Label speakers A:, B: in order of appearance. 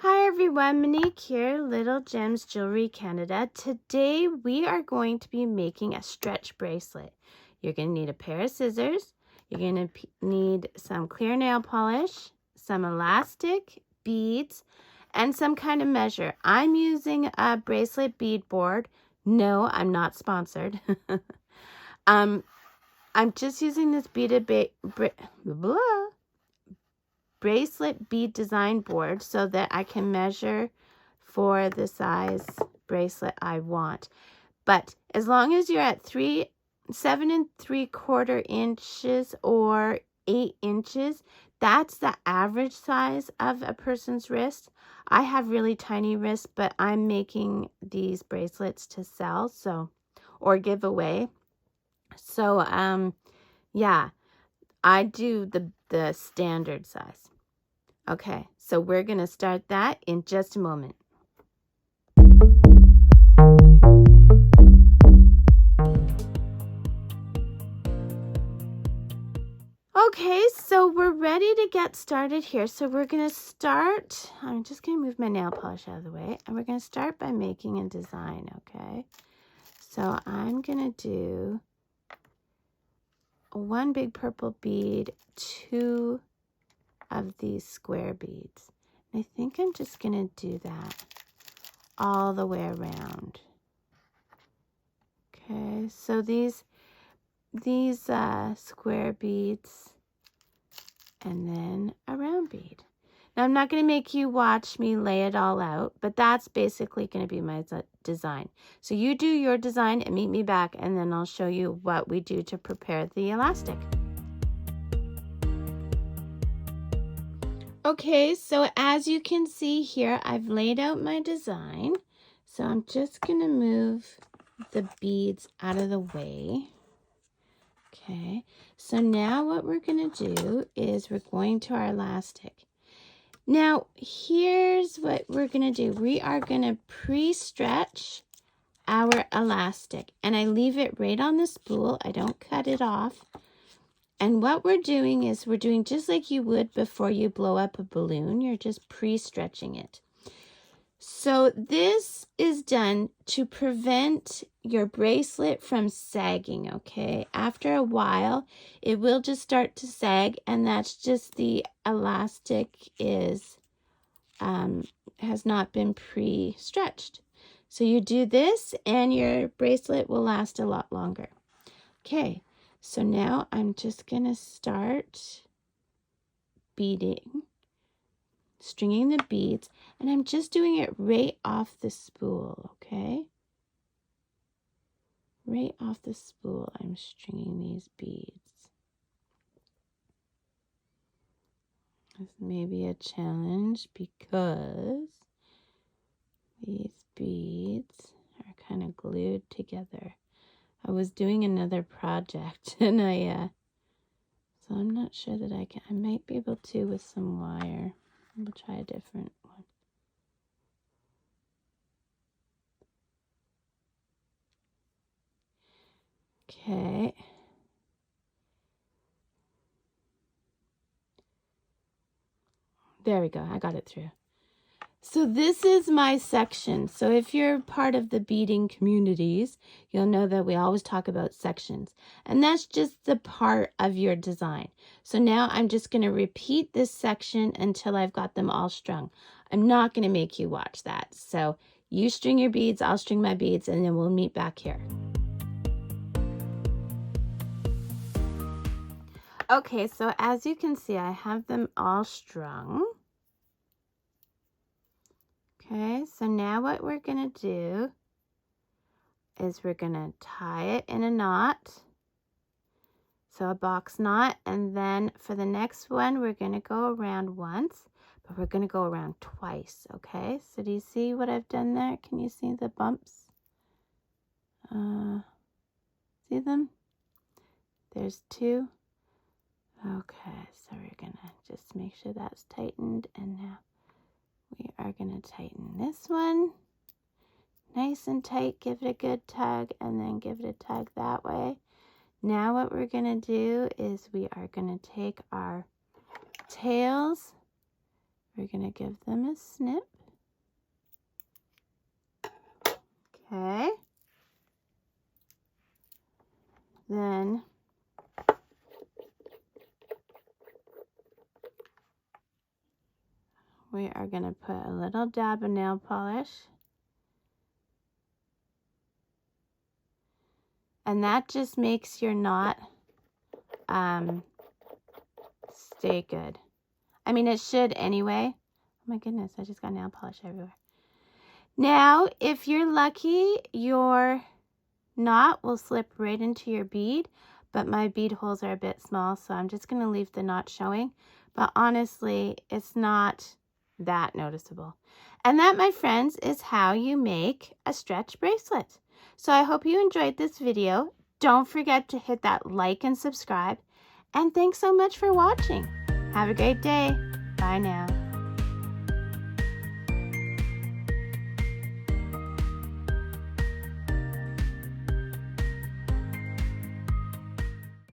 A: Hi everyone, Monique here, Little Gems Jewelry Canada. Today we are going to be making a stretch bracelet. You're going to need a pair of scissors. You're going to need some clear nail polish, some elastic, beads, and some kind of measure. I'm using a bracelet bead board. No, I'm not sponsored. I'm just using this beaded bracelet bead design board so that I can measure for the size bracelet I want. But as long as you're at 7 3/4 inches or 8 inches, that's the average size of a person's wrist. I have really tiny wrists, but I'm making these bracelets to sell, or give away. So yeah, I do the standard size. Okay, so we're going to start that in just a moment. Okay, so we're ready to get started here. So we're going to start, I'm just going to move my nail polish out of the way, and we're going to start by making a design, okay? So I'm going to do one big purple bead, 2 of these square beads. I think I'm just going to do that all the way around. Okay, so these square beads and then a round bead. Now I'm not going to make you watch me lay it all out, but that's basically going to be my design. So you do your design and meet me back, and then I'll show you what we do to prepare the elastic. Okay, so as you can see here, I've laid out my design. So I'm just going to move the beads out of the way. Okay, so now what we're going to do is we're going to our elastic. Now, here's what we're going to do. We are going to pre-stretch our elastic, and I leave it right on the spool. I don't cut it off. And what we're doing is we're doing just like you would before you blow up a balloon. You're just pre-stretching it. So this is done to prevent your bracelet from sagging, okay? After a while, it will just start to sag, and that's just the elastic has not been pre-stretched. So you do this, and your bracelet will last a lot longer. Okay, so now I'm just going to start stringing the beads, and I'm just doing it right off the spool, okay? Right off the spool, I'm stringing these beads. This may be a challenge because these beads are kind of glued together. I was doing another project, and so I'm not sure that I might be able to with some wire. We'll try a different one. Okay. There we go. I got it through. So this is my section. So if you're part of the beading communities, you'll know that we always talk about sections. And that's just the part of your design. So now I'm just going to repeat this section until I've got them all strung. I'm not going to make you watch that. So you string your beads, I'll string my beads, and then we'll meet back here. Okay, so as you can see, I have them all strung. Okay, so now what we're going to do is we're going to tie it in a knot. So a box knot, and then for the next one, we're going to go around once, but we're going to go around twice, okay? So do you see what I've done there? Can you see the bumps? See them? There's 2. Okay, so we're going to just make sure that's tightened, and now we are going to tighten this one. Nice and tight, give it a good tug, and then give it a tug that way. Now what we're going to do is we are going to take our tails. We're going to give them a snip. Okay. Then we are going to put a little dab of nail polish. And that just makes your knot stay good. I mean, it should anyway. Oh my goodness, I just got nail polish everywhere. Now, if you're lucky, your knot will slip right into your bead, but my bead holes are a bit small, so I'm just going to leave the knot showing. But honestly, it's not that noticeable. And that, my friends, is how you make a stretch bracelet. So I hope you enjoyed this video. Don't forget to hit that like and subscribe. And thanks so much for watching. Have a great day. Bye now.